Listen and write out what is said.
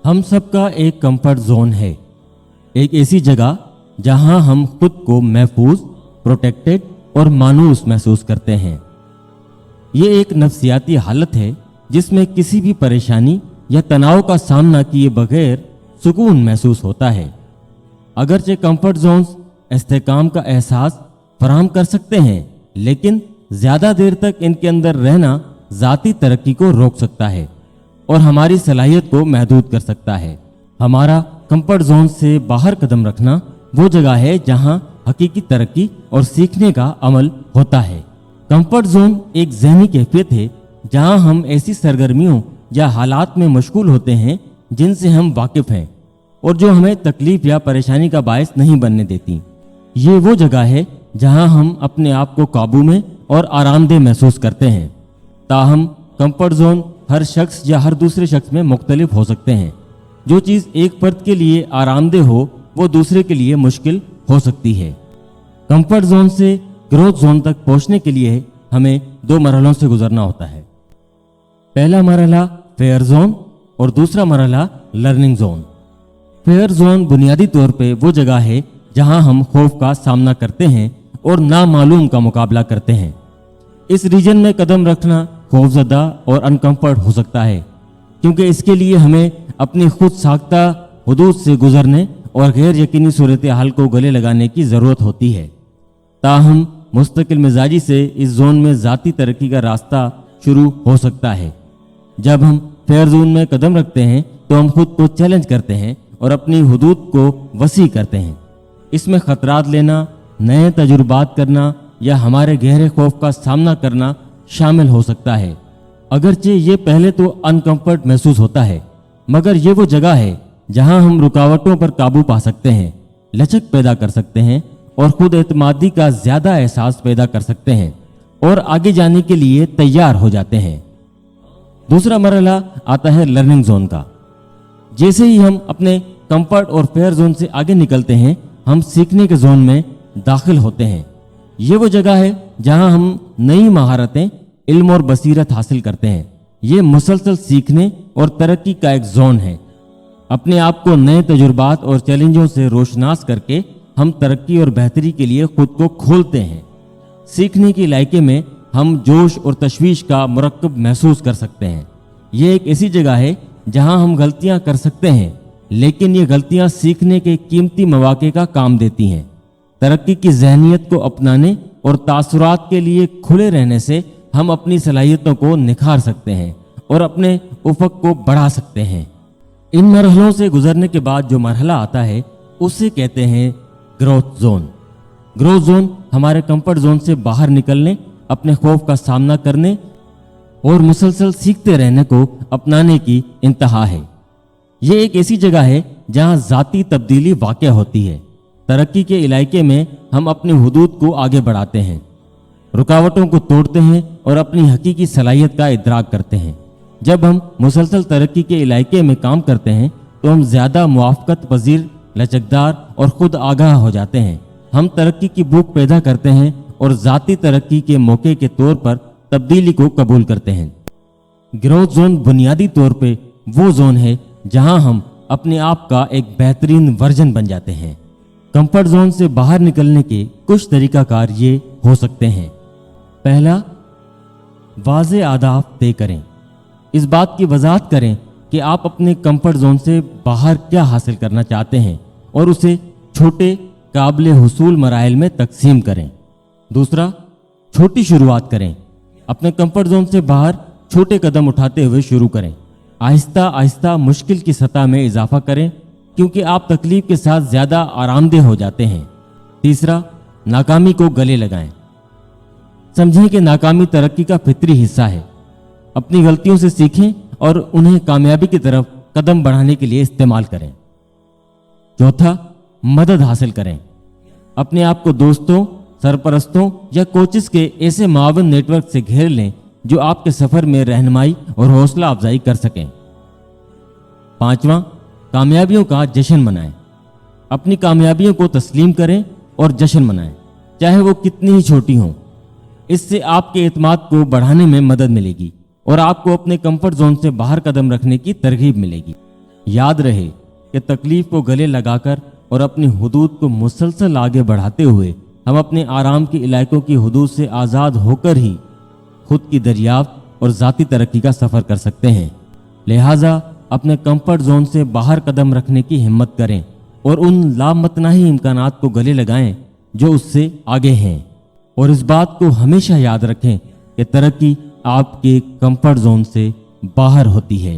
हम सबका एक कंफर्ट जोन है, एक ऐसी जगह जहां हम खुद को महफूज, प्रोटेक्टेड और मानूस महसूस करते हैं। ये एक नफ्सियाती हालत है जिसमें किसी भी परेशानी या तनाव का सामना किए बगैर सुकून महसूस होता है। अगरचे कंफर्ट जोन्स इस्तेकाम का एहसास फराहम कर सकते हैं, लेकिन ज्यादा देर तक इनके अंदर रहना जाती तरक्की को रोक सकता है और हमारी सलाहियत को महदूद कर सकता है। हमारा कंफर्ट जोन से बाहर कदम रखना वो जगह है जहां हकीकी तरक्की और सीखने का अमल होता है। कंफर्ट जोन एक ज़हनी कैफियत है जहां हम ऐसी सरगर्मियों या हालात में मशगूल होते हैं जिनसे हम वाकिफ हैं और जो हमें तकलीफ या परेशानी का बायस नहीं बनने देती। ये वो जगह है जहां हम अपने आप को काबू में और आरामदेह महसूस करते हैं। ताहम कंफर्ट जोन हर शख्स या हर दूसरे शख्स में मुख्तलिफ हो सकते हैं। जो चीज़ एक फर्द के लिए आरामदेह हो वो दूसरे के लिए मुश्किल हो सकती है। कंफर्ट जोन से ग्रोथ जोन तक पहुंचने के लिए हमें 2 मरहलों से गुजरना होता है। पहला मरहला फेयर जोन और दूसरा मरहला लर्निंग जोन। फेयर जोन बुनियादी तौर पे वो जगह है जहां हम खौफ का सामना करते हैं और नामालूम का मुकाबला करते हैं। इस रीजन में कदम रखना खौफजदा और अनकंफर्ट हो सकता है, क्योंकि इसके लिए हमें अपनी खुद साख्ता हुदूद से गुजरने और गैर यकीनी सूरत हाल को गले लगाने की ज़रूरत होती है। ताहम मुस्तकिल मिजाजी से इस जोन में ज़ाती तरक्की का रास्ता शुरू हो सकता है। जब हम फेयर जोन में कदम रखते हैं तो हम खुद को चैलेंज करते हैं और अपनी हुदूद को वसी करते हैं। इसमें खतरात लेना, नए तजुर्बात करना या हमारे गहरे खौफ का सामना करना शामिल हो सकता है। अगरचे ये पहले तो अनकंफर्ट महसूस होता है, मगर ये वो जगह है जहां हम रुकावटों पर काबू पा सकते हैं, लचक पैदा कर सकते हैं और खुद एतमादी का ज्यादा एहसास पैदा कर सकते हैं और आगे जाने के लिए तैयार हो जाते हैं। दूसरा मरहला आता है लर्निंग जोन का। जैसे ही हम अपने कंफर्ट और फेयर जोन से आगे निकलते हैं, हम सीखने के जोन में दाखिल होते हैं। ये वो जगह है जहां हम नई महारतें, इल्म और बसीरत हासिल करते हैं। ये मुसलसल सीखने और तरक्की का एक जोन है। अपने आप को नए तजुर्बात और चैलेंजों से रोशनास करके हम तरक्की और बेहतरी के लिए खुद को खोलते हैं। सीखने के इलाके में हम जोश और तशवीश का मुरक्कब महसूस कर सकते हैं। ये एक ऐसी जगह है जहां हम गलतियां कर सकते हैं, लेकिन ये गलतियां सीखने के कीमती मौके का काम देती हैं। तरक्की की जहनीत को अपनाने और तासुरात के लिए खुले रहने से हम अपनी सलाहियतों को निखार सकते हैं और अपने उफक को बढ़ा सकते हैं। इन मरहलों से गुजरने के बाद जो मरहला आता है उसे कहते हैं ग्रोथ जोन। ग्रोथ जोन हमारे कंफर्ट जोन से बाहर निकलने, अपने खौफ का सामना करने और मुसलसल सीखते रहने को अपनाने की इंतहा है। ये एक ऐसी जगह है जहां जाती तब्दीली वाक़या होती है। तरक्की के इलाके में हम अपनी हुदूद को आगे बढ़ाते हैं, रुकावटों को तोड़ते हैं और अपनी हकीकी सलाहियत का इदराक करते हैं। जब हम मुसलसल तरक्की के इलाके में काम करते हैं तो हम ज़्यादा मुआफ़क़त पजीर, लचकदार और खुद आगाह हो जाते हैं। हम तरक्की की भूख पैदा करते हैं और ज़ाती तरक्की के मौके के तौर पर तब्दीली को कबूल करते हैं। ग्रोथ जोन बुनियादी तौर पे वो जोन है जहां हम अपने आप का एक बेहतरीन वर्जन बन जाते हैं। कंफर्ट जोन से बाहर निकलने के कुछ तरीकाकार ये हो सकते हैं। पहला, वाज़े आदाफ तय करें। इस बात की वजाहत करें कि आप अपने कंफर्ट जोन से बाहर क्या हासिल करना चाहते हैं और उसे छोटे काबिल हुसूल मराइल में तकसीम करें। दूसरा, छोटी शुरुआत करें। अपने कंफर्ट जोन से बाहर छोटे कदम उठाते हुए शुरू करें। आहिस्ता आहिस्ता मुश्किल की सतह में इजाफा करें, क्योंकि आप तकलीफ के साथ ज़्यादा आरामदेह हो जाते हैं। तीसरा, नाकामी को गले लगाएं। समझें कि नाकामी तरक्की का फितरी हिस्सा है। अपनी गलतियों से सीखें और उन्हें कामयाबी की तरफ कदम बढ़ाने के लिए इस्तेमाल करें। चौथा, मदद हासिल करें। अपने आप को दोस्तों, सरपरस्तों या कोचेस के ऐसे मावन नेटवर्क से घेर लें जो आपके सफ़र में रहनुमाई और हौसला अफजाई कर सकें। पांचवा, कामयाबियों का जश्न मनाएं। अपनी कामयाबियों को तस्लीम करें और जश्न मनाएं, चाहे वो कितनी ही छोटी हों। इससे आपके एतमाद को बढ़ाने में मदद मिलेगी और आपको अपने कंफर्ट जोन से बाहर कदम रखने की तरगीब मिलेगी। याद रहे कि तकलीफ को गले लगाकर और अपनी हुदूद को मुसलसल आगे बढ़ाते हुए हम अपने आराम के इलाकों की हुदूद से आज़ाद होकर ही खुद की दरियाफ्त और ज़ाती तरक्की का सफ़र कर सकते हैं। लिहाजा अपने कंफर्ट जोन से बाहर कदम रखने की हिम्मत करें और उन लामतनाही इम्कानात को गले लगाएं जो उससे आगे हैं। और इस बात को हमेशा याद रखें कि तरक्की आपके कंफर्ट जोन से बाहर होती है।